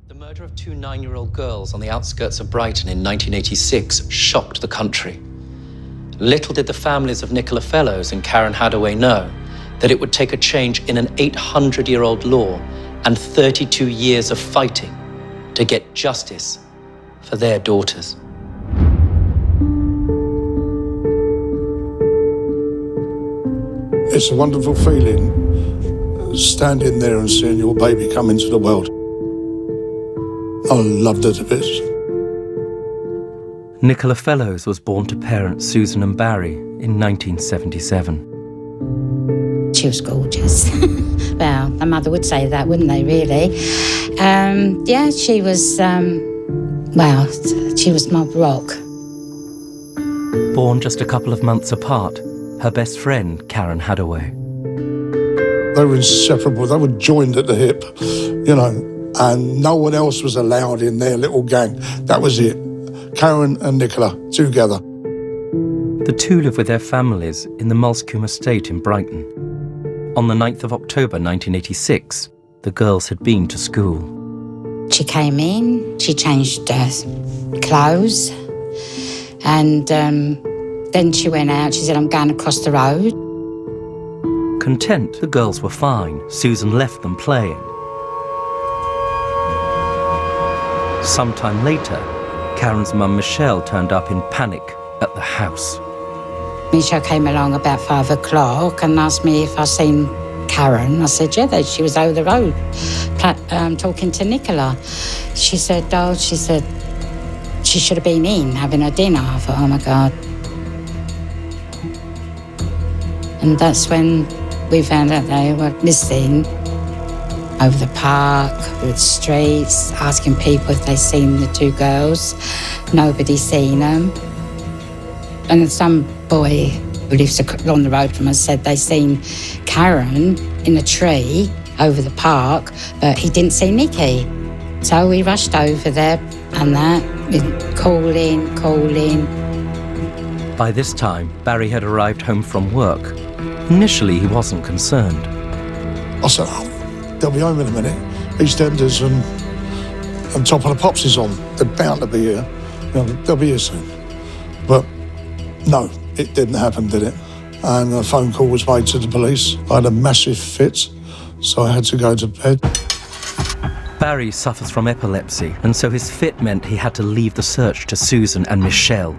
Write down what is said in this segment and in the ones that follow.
The murder of two 9-year-old girls on the outskirts of Brighton in 1986 shocked the country. Little did the families of Nicola Fellows and Karen Hadaway know that it would take a change in an 800-year-old law and 32 years of fighting to get justice for their daughters. It's a wonderful feeling, standing there and seeing your baby come into the world. I loved it a bit. Nicola Fellows was born to parents Susan and Barry in 1977. She was gorgeous. Well, my mother would say that, wouldn't they, really? Yeah, she was, she was my rock. Born just a couple of months apart, her best friend, Karen Hadaway. They were inseparable. They were joined at the hip, and no one else was allowed in their little gang. That was it. Karen and Nicola, together. The two live with their families in the Moulsecoomb estate in Brighton. On the 9th of October 1986, the girls had been to school. She came in, she changed her clothes, and then she went out. She said, "I'm going across the road." Content the girls were fine, Susan left them playing. Sometime later, Karen's mum Michelle turned up in panic at the house. Michelle came along about 5 o'clock and asked me if I'd seen Karen. I said, yeah, she was over the road talking to Nicola. She said, she should have been in having her dinner. I thought, oh my God. And that's when we found out they were missing over the park, through the streets, asking people if they'd seen the two girls. Nobody's seen them. And some boy who lives along the road from us said they seen Karen in a tree over the park, but he didn't see Nikki. So we rushed over there and calling. By this time, Barry had arrived home from work. Initially, he wasn't concerned. I said, they'll be home in a minute. EastEnders and Top of the Pops is on. They're bound to be here. They'll be here soon. But no, it didn't happen, did it? And a phone call was made to the police. I had a massive fit, so I had to go to bed. Barry suffers from epilepsy, and so his fit meant he had to leave the search to Susan and Michelle.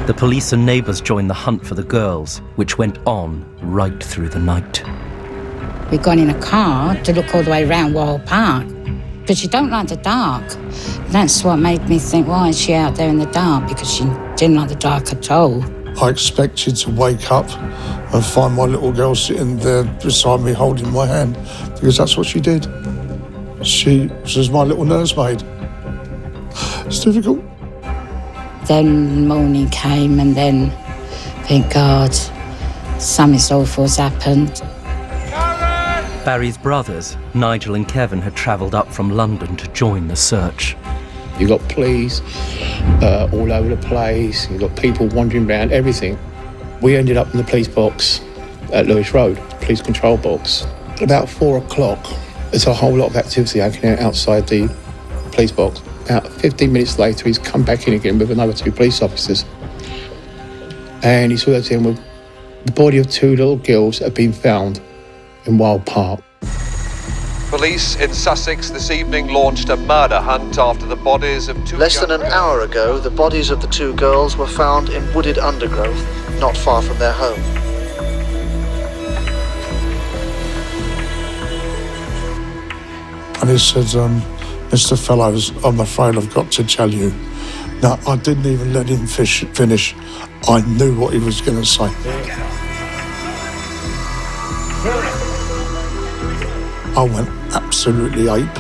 The police and neighbours joined the hunt for the girls, which went on right through the night. We'd gone in a car to look all the way around Wild Park, but she don't like the dark. That's what made me think, why is she out there in the dark? Because she didn't like the dark at all. I expected to wake up and find my little girl sitting there beside me holding my hand, because that's what she did. She was my little nursemaid. It's difficult. Then morning came, and then, thank God, something awful's happened. Barry's brothers, Nigel and Kevin, had travelled up from London to join the search. You've got police all over the place, you've got people wandering around, everything. We ended up in the police box at Lewis Road, police control box. At about 4 o'clock, there's a whole lot of activity happening outside the police box. About 15 minutes later, he's come back in again with another 2 police officers. And he saw us in with the body of 2 little girls had been found in Wild Park. Police in Sussex this evening launched a murder hunt after the bodies of 2 Less than an hour ago, the bodies of the 2 girls were found in wooded undergrowth, not far from their home. And he said, Mr. Fellows, I'm afraid I've got to tell you. Now, I didn't even let him finish. I knew what he was going to say. I went absolutely ape.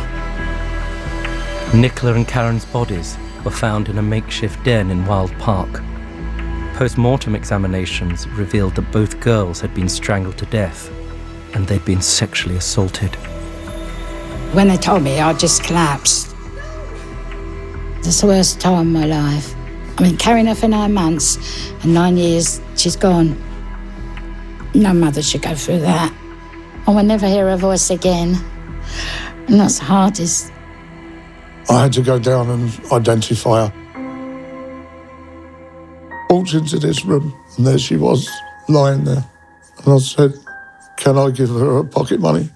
Nicola and Karen's bodies were found in a makeshift den in Wild Park. Post-mortem examinations revealed that both girls had been strangled to death and they'd been sexually assaulted. When they told me, I just collapsed. It's the worst time of my life. I mean, carrying her for 9 months and 9 years, she's gone. No mother should go through that. I will never hear her voice again. And that's the hardest. I had to go down and identify her. Walked into this room, and there she was, lying there. And I said, can I give her pocket money?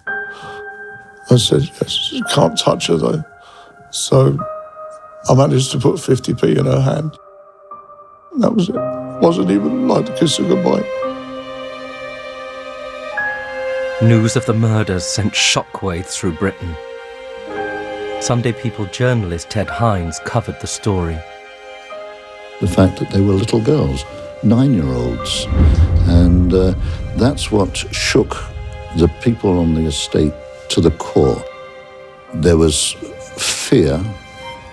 I said, yes. Can't touch her, though. So I managed to put 50p in her hand. And that was it. Wasn't even like to kiss her goodbye. News of the murders sent shockwaves through Britain. Sunday People journalist Ted Hines covered the story. The fact that they were little girls, 9-year-olds, and that's what shook the people on the estate to the core. There was fear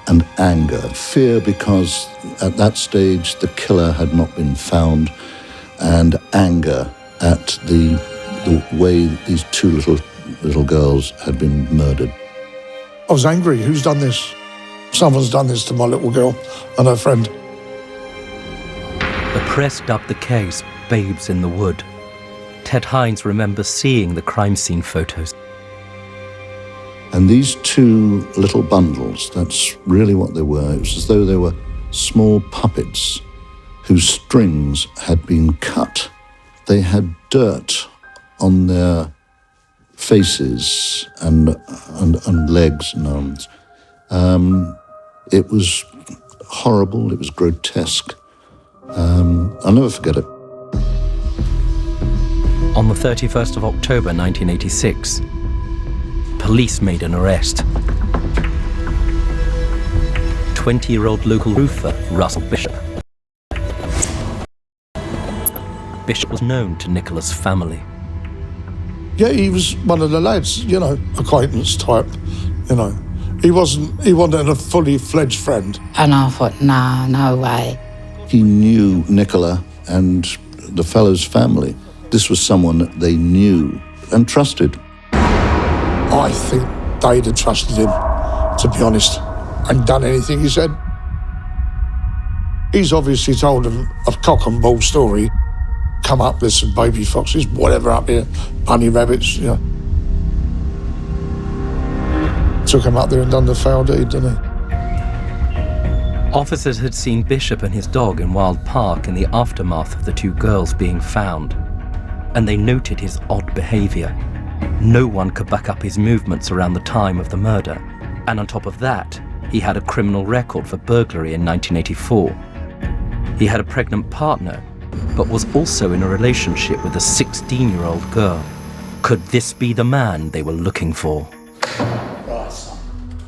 and anger. Fear because at that stage the killer had not been found, and anger at the way these two little girls had been murdered. I was angry. Who's done this? Someone's done this to my little girl and her friend. The press dubbed the case Babes in the Wood. Ted Hines remembers seeing the crime scene photos. And these two little bundles, that's really what they were. It was as though they were small puppets whose strings had been cut. They had dirt on their faces and legs and arms. It was horrible, it was grotesque. I'll never forget it. On the 31st of October 1986, police made an arrest. 20-year-old local roofer Russell Bishop. Bishop was known to Nicola's family. Yeah, he was one of the lads, you know, acquaintance type, you know. He wasn't a fully fledged friend. And I thought, nah, no way. He knew Nicola and the fellow's family. This was someone that they knew and trusted. I think they'd have trusted him, to be honest, and done anything he said. He's obviously told them a cock and bull story. Come up with some baby foxes, whatever up here, bunny rabbits, you know. Took him up there and done the foul deed, didn't he? Officers had seen Bishop and his dog in Wild Park in the aftermath of the two girls being found, and they noted his odd behaviour. No one could back up his movements around the time of the murder, and on top of that, he had a criminal record for burglary in 1984. He had a pregnant partner, but was also in a relationship with a 16-year-old girl. Could this be the man they were looking for?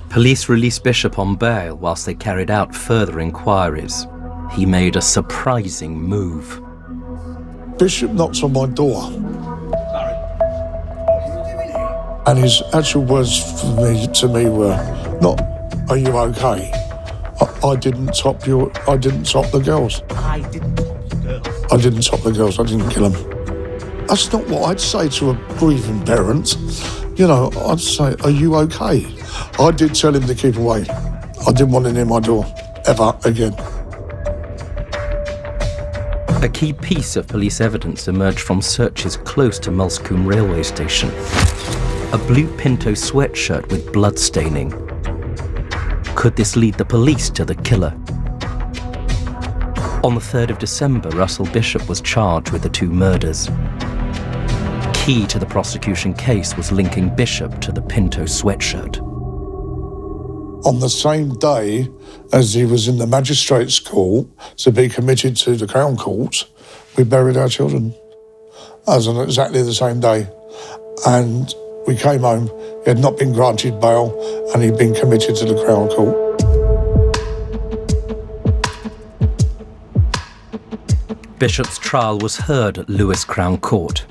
Police released Bishop on bail whilst they carried out further inquiries. He made a surprising move. Bishop knocks on my door. And his actual words to me were, not, are you okay? I didn't top the girls. I didn't top the girls, I didn't kill them. That's not what I'd say to a grieving parent. You know, I'd say, are you okay? I did tell him to keep away. I didn't want him near my door, ever again. A key piece of police evidence emerged from searches close to Moulsecoomb railway station. A blue Pinto sweatshirt with blood staining. Could this lead the police to the killer? On the 3rd of December, Russell Bishop was charged with the two murders. Key to the prosecution case was linking Bishop to the Pinto sweatshirt. On the same day as he was in the magistrate's court to be committed to the Crown Court, we buried our children. That was on exactly the same day. And we came home, he had not been granted bail, and he'd been committed to the Crown Court. Bishop's trial was heard at Lewes Crown Court.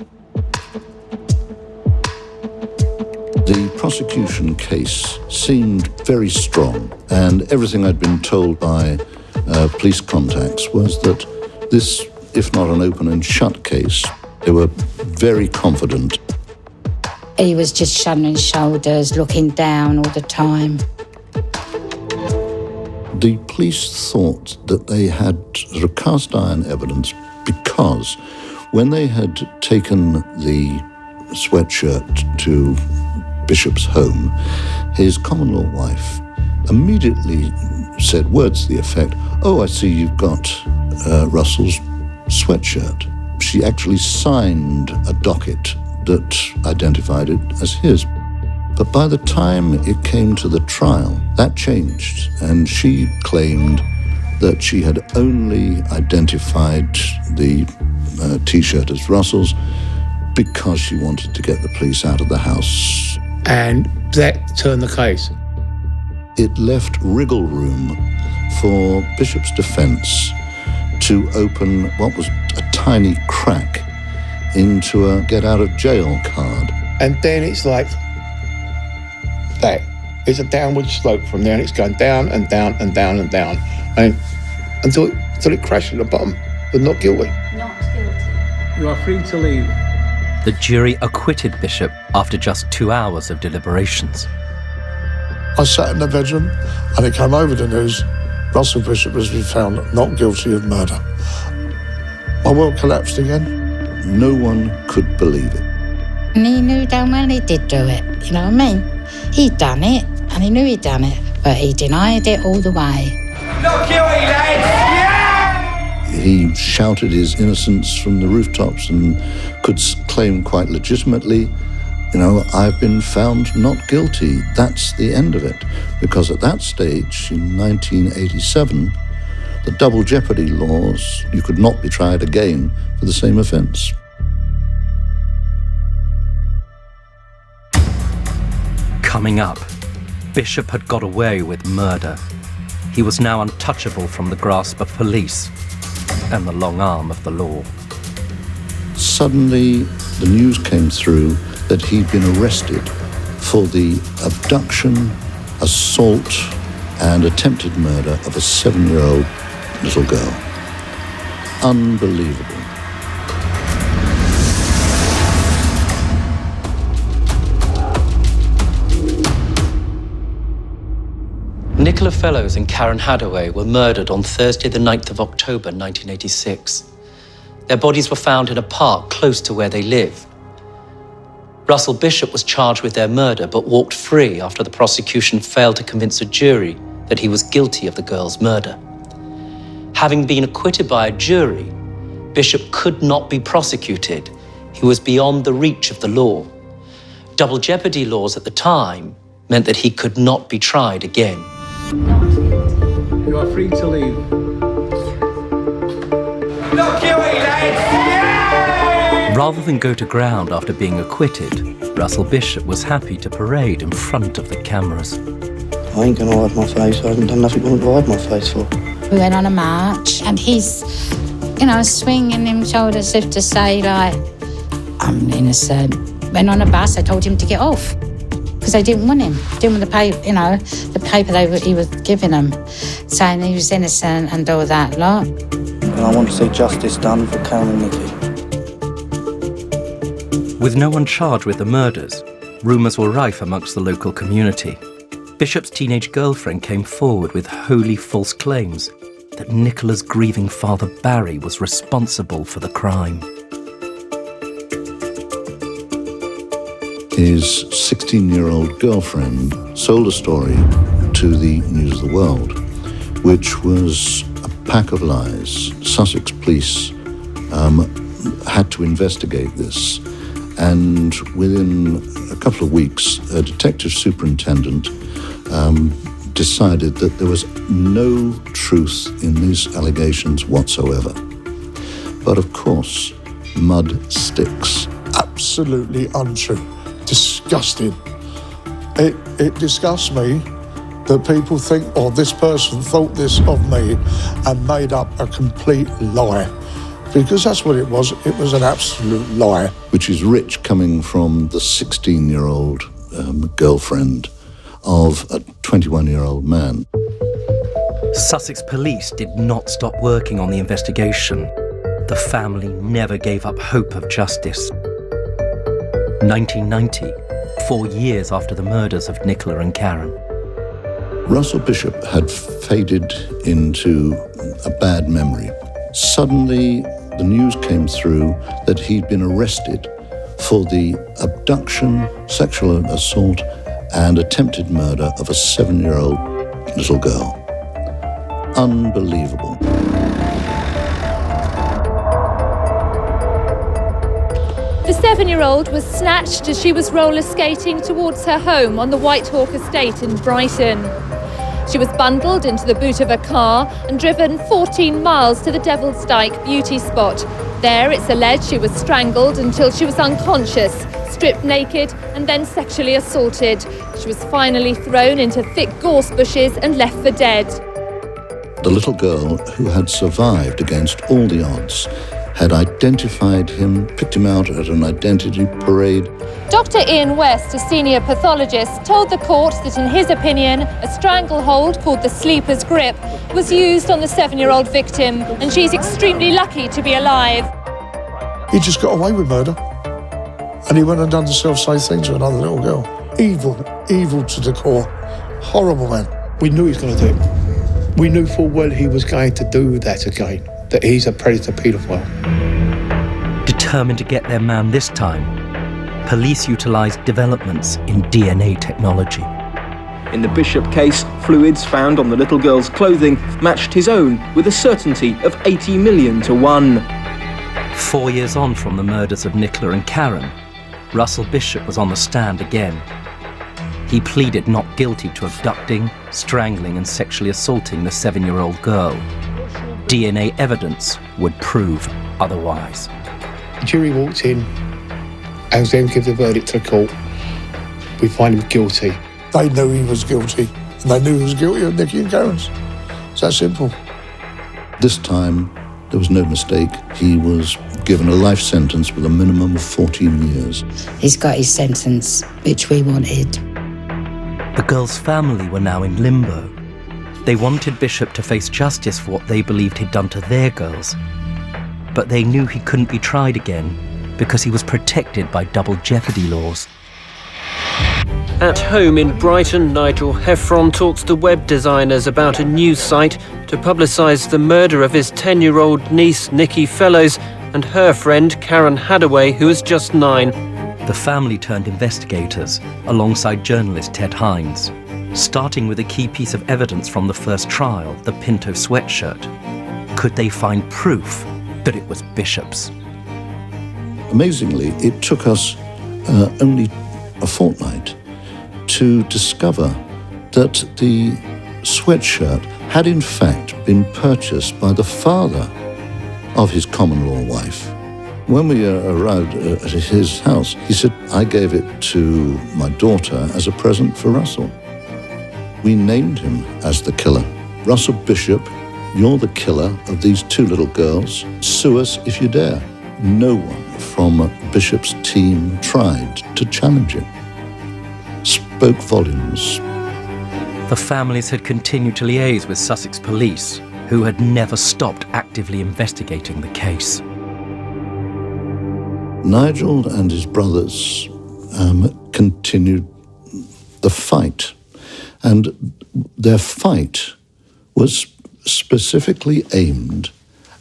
The prosecution case seemed very strong, and everything I'd been told by police contacts was that this, if not an open and shut case, they were very confident. He was just shrugging his shoulders, looking down all the time. The police thought that they had sort of cast iron evidence because when they had taken the sweatshirt to Bishop's home, his common-law wife immediately said words to the effect, "Oh, I see you've got Russell's sweatshirt." She actually signed a docket that identified it as his. But by the time it came to the trial, that changed, and she claimed that she had only identified the T-shirt as Russell's because she wanted to get the police out of the house. And that turned the case. It left wriggle room for Bishop's defence to open what was a tiny crack into a get-out-of-jail card. And then it's like that. It's a downward slope from there, and it's going down and down and down and down, and until it crashed at the bottom, but not guilty. Not guilty. You are free to leave. The jury acquitted Bishop after just 2 hours of deliberations. I sat in the bedroom and it came over the news, Russell Bishop has been found not guilty of murder. My world collapsed again. No one could believe it. And he knew damn well he did do it, you know what I mean? He'd done it, and he knew he'd done it, but he denied it all the way. Not guilty, lads! Yeah! He shouted his innocence from the rooftops and could claim quite legitimately, I've been found not guilty. That's the end of it. Because at that stage, in 1987, the double jeopardy laws, you could not be tried again for the same offence. Coming up, Bishop had got away with murder. He was now untouchable from the grasp of police and the long arm of the law. Suddenly, the news came through that he'd been arrested for the abduction, assault, and attempted murder of a 7-year-old little girl. Unbelievable. Nicola Fellows and Karen Hadaway were murdered on Thursday, the 9th of October, 1986. Their bodies were found in a park close to where they lived. Russell Bishop was charged with their murder, but walked free after the prosecution failed to convince a jury that he was guilty of the girl's murder. Having been acquitted by a jury, Bishop could not be prosecuted. He was beyond the reach of the law. Double jeopardy laws at the time meant that he could not be tried again. You are free to leave. Not guilty, lads! Yeah! Rather than go to ground after being acquitted, Russell Bishop was happy to parade in front of the cameras. I ain't gonna hide my face. I haven't done nothing to hide my face for. We went on a march, and he's, swinging him shoulders as if to say, like, I'm innocent. Went on a bus, I told him to get off, because they didn't want him. Didn't want the paper, the paper he was giving them, saying he was innocent and all that lot. And I want to see justice done for Karen and Nicky. With no one charged with the murders, rumours were rife amongst the local community. Bishop's teenage girlfriend came forward with wholly false claims that Nicola's grieving father Barry was responsible for the crime. His 16-year-old girlfriend sold a story to the News of the World, which was a pack of lies. Sussex Police had to investigate this, and within a couple of weeks, a detective superintendent decided that there was no truth in these allegations whatsoever. But of course, mud sticks. Absolutely untrue. Disgusting. It disgusts me that people think, this person thought this of me and made up a complete lie. Because that's what it was. It was an absolute lie. Which is rich coming from the 16-year-old girlfriend of a 21-year-old man. Sussex Police did not stop working on the investigation. The family never gave up hope of justice. 1990, 4 years after the murders of Nicola and Karen. Russell Bishop had faded into a bad memory. Suddenly, the news came through that he'd been arrested for the abduction, sexual assault, and attempted murder of a 7-year-old little girl. Unbelievable. The 7-year-old was snatched as she was roller skating towards her home on the Whitehawk estate in Brighton. She was bundled into the boot of a car and driven 14 miles to the Devil's Dyke beauty spot. There, it's alleged she was strangled until she was unconscious, stripped naked and then sexually assaulted. She was finally thrown into thick gorse bushes and left for dead. The little girl, who had survived against all the odds, had identified him, picked him out at an identity parade. Dr. Ian West, a senior pathologist, told the court that in his opinion, a stranglehold called the sleeper's grip was used on the 7-year-old victim, and she's extremely lucky to be alive. He just got away with murder. And he went and done the self-same thing to another little girl. Evil to the core. Horrible man. We knew he was going to do it. We knew full well he was going to do that again, that he's a predator paedophile. Determined to get their man this time, police utilised developments in DNA technology. In the Bishop case, fluids found on the little girl's clothing matched his own with a certainty of 80 million to 1. 4 years on from the murders of Nicola and Karen, Russell Bishop was on the stand again. He pleaded not guilty to abducting, strangling and sexually assaulting the 7-year-old girl. DNA evidence would prove otherwise. The jury walked in, and then give the verdict to the court. We find him guilty. They knew he was guilty, and they knew he was guilty of Nicky and Karen's. It's that simple. This time, there was no mistake. He was given a life sentence with a minimum of 14 years. He's got his sentence, which we wanted. The girl's family were now in limbo. They wanted Bishop to face justice for what they believed he'd done to their girls. But they knew he couldn't be tried again because he was protected by double jeopardy laws. At home in Brighton, Nigel Heffron talks to web designers about a news site to publicise the murder of his 10-year-old niece, Nikki Fellows, and her friend, Karen Hadaway, who was just 9. The family turned investigators alongside journalist Ted Hines, starting with a key piece of evidence from the first trial, the Pinto sweatshirt. Could they find proof that it was Bishop's? Amazingly, it took us only a fortnight to discover that the sweatshirt had in fact been purchased by the father of his common-law wife. When we arrived at his house, he said, "I gave it to my daughter as a present for Russell." We named him as the killer. "Russell Bishop, you're the killer of these 2 little girls. Sue us if you dare." No one from Bishop's team tried to challenge it. Spoke volumes. The families had continued to liaise with Sussex Police, who had never stopped actively investigating the case. Nigel and his brothers continued the fight, and their fight was specifically aimed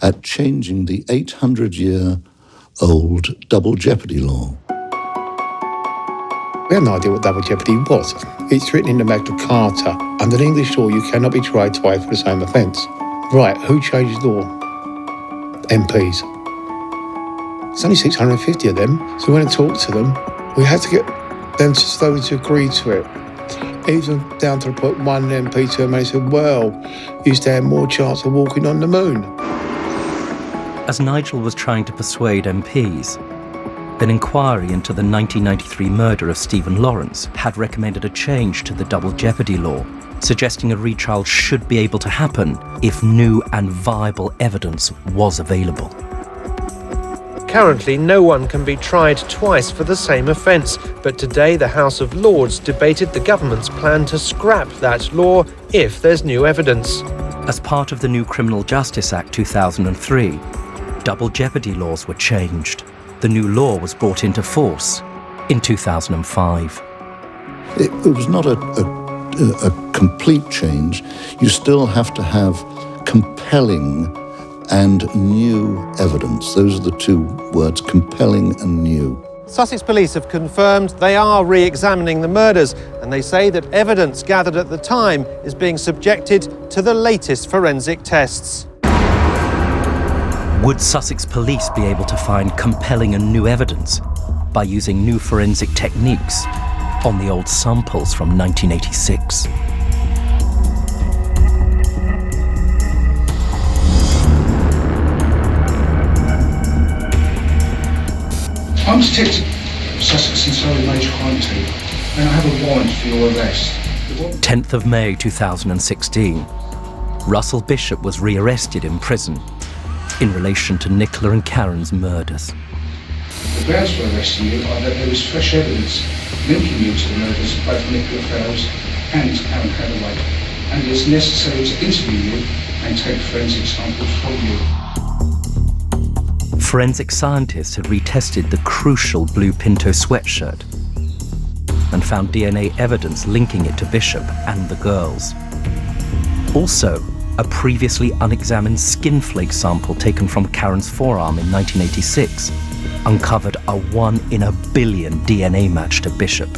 at changing the 800-year-old double jeopardy law. We had no idea what double jeopardy was. It's written in the Magna Carta. Under the English law, you cannot be tried twice for the same offence. Right, who changed the law? MPs. There's only 650 of them, so we went and talked to them. We had to get them to slowly to agree to it. Even down to the point one MP turned around and said, "Well, you stand more chance of walking on the moon." As Nigel was trying to persuade MPs, an inquiry into the 1993 murder of Stephen Lawrence had recommended a change to the double jeopardy law, suggesting a retrial should be able to happen if new and viable evidence was available. Currently, no one can be tried twice for the same offence, but today the House of Lords debated the government's plan to scrap that law if there's new evidence. As part of the new Criminal Justice Act 2003, double jeopardy laws were changed. The new law was brought into force in 2005. It was not a complete change. You still have to have compelling and new evidence. Those are the 2 words, compelling and new. Sussex Police have confirmed they are re-examining the murders, and they say that evidence gathered at the time is being subjected to the latest forensic tests. Would Sussex Police be able to find compelling and new evidence by using new forensic techniques on the old samples from 1986? I'm Detective Sussex and Surrey Major Crime Team, and I have a warrant for your arrest. 10th of May 2016. Russell Bishop was re-arrested in prison in relation to Nicola and Karen's murders. The grounds for arresting you are that there is fresh evidence linking you to the murders of both Nicola Fellows and Karen Hadaway, and it is necessary to interview you and take forensic samples from you. Forensic scientists had retested the crucial blue Pinto sweatshirt and found DNA evidence linking it to Bishop and the girls. Also, a previously unexamined skin flake sample taken from Karen's forearm in 1986 uncovered a 1 in a billion DNA match to Bishop.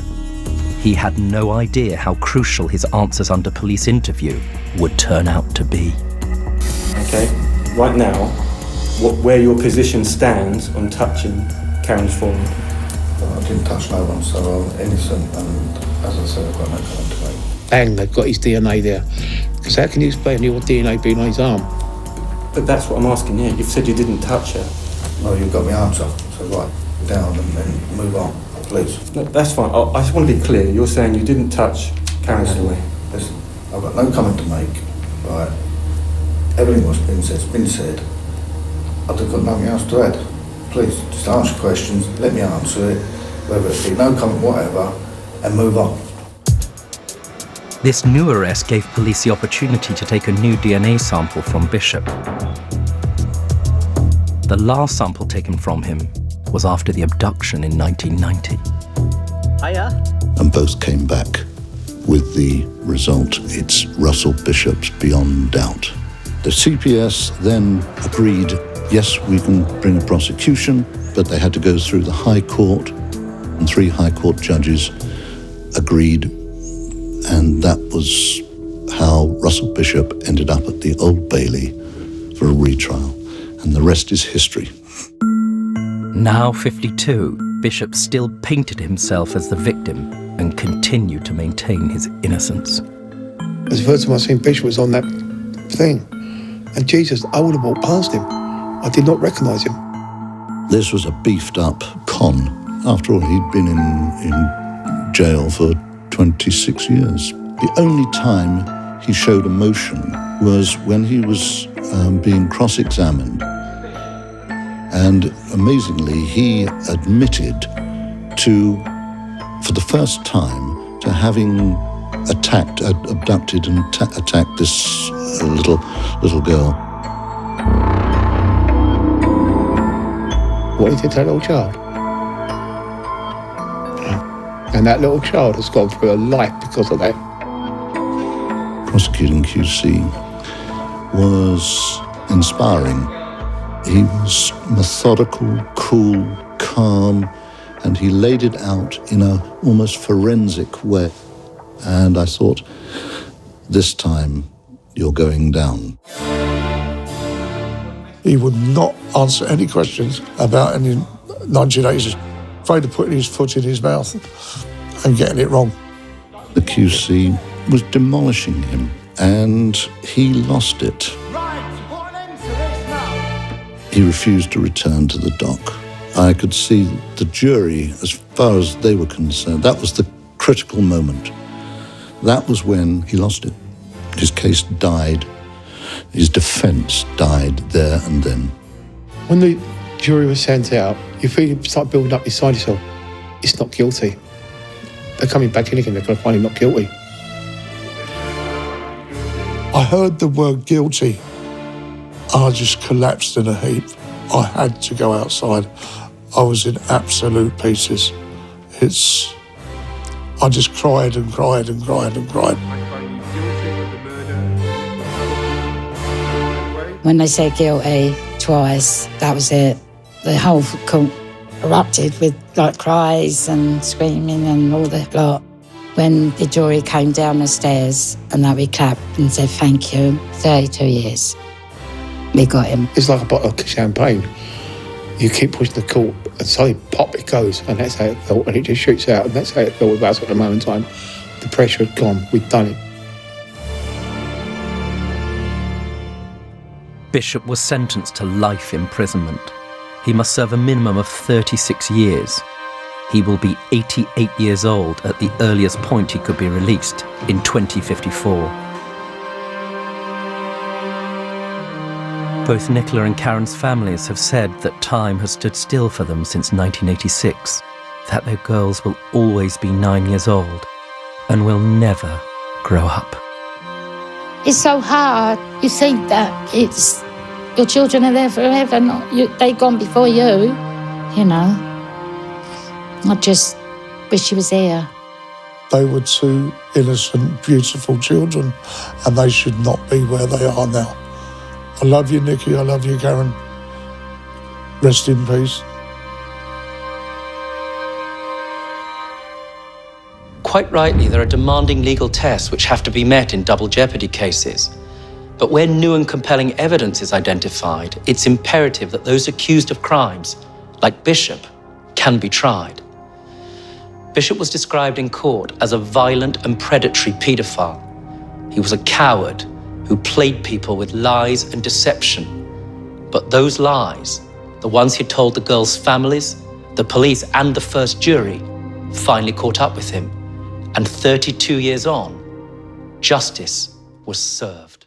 He had no idea how crucial his answers under police interview would turn out to be. Okay, right now, where your position stands on touching Karen's forearm? Well, I didn't touch no one, so I'm innocent, and as I said, I've got no comment to make. Bang, they've got his DNA there. Because how can you explain your DNA being on his arm? But that's what I'm asking, yeah. You've said you didn't touch her. No, you've got my answer, so right, down and then move on, please. No, that's fine. I just want to be clear. You're saying you didn't touch Karen Hadaway. Listen, I've got no comment to make, right? Everything what's been said's been said. I've got nothing else to add. Please, just ask questions, let me answer it, whether it be no comment, whatever, and move on. This new arrest gave police the opportunity to take a new DNA sample from Bishop. The last sample taken from him was after the abduction in 1990. Hiya. And both came back with the result, it's Russell Bishop's beyond doubt. The CPS then agreed, yes, we can bring a prosecution, but they had to go through the High Court, and 3 High Court judges agreed, and that was how Russell Bishop ended up at the Old Bailey for a retrial, and the rest is history. Now 52, Bishop still painted himself as the victim and continued to maintain his innocence. It was the first time I seen Bishop was on that thing. And Jesus, I would have walked past him. I did not recognise him. This was a beefed up con. After all, he'd been in jail for 26 years. The only time he showed emotion was when he was being cross-examined. And amazingly, he admitted to, for the first time, to having abducted and attacked this little girl. What he did to that little child. And that little child has gone through a life because of that. Prosecuting QC was inspiring. He was methodical, cool, calm, and he laid it out in a almost forensic way. And I thought, this time you're going down. He would not answer any questions about any 1980s. Afraid of putting his foot in his mouth and getting it wrong. The QC was demolishing him, and he lost it. He refused to return to the dock. I could see the jury, as far as they were concerned, that was the critical moment. That was when he lost it. His case died. His defence died there and then. When the jury was sent out, you start building up inside yourself. It's not guilty. They're coming back in again, they're going to find him not guilty. I heard the word guilty. I just collapsed in a heap. I had to go outside. I was in absolute pieces. I just cried and cried and cried and cried. When they said guilty twice, that was it. The whole erupted with like cries and screaming and all that lot. When the jury came down the stairs and we clapped and said thank you, 32 years. We got him. It's like a bottle of champagne. You keep pushing the cork and suddenly pop it goes, and that's how it felt, and it just shoots out, and that's how it felt with us at the moment in time. The pressure had gone, we'd done it. Bishop was sentenced to life imprisonment. He must serve a minimum of 36 years. He will be 88 years old at the earliest point he could be released, in 2054. Both Nicola and Karen's families have said that time has stood still for them since 1986, that their girls will always be 9 years old and will never grow up. It's so hard. You think that it's your children are there forever, not you, they've gone before you, you know. I just wish she was here. They were two innocent, beautiful children, and they should not be where they are now. I love you, Nikki. I love you, Karen. Rest in peace. Quite rightly, there are demanding legal tests which have to be met in double jeopardy cases. But where new and compelling evidence is identified, it's imperative that those accused of crimes, like Bishop, can be tried. Bishop was described in court as a violent and predatory paedophile. He was a coward who played people with lies and deception. But those lies, the ones he told the girls' families, the police and the first jury, finally caught up with him. And 32 years on, justice was served.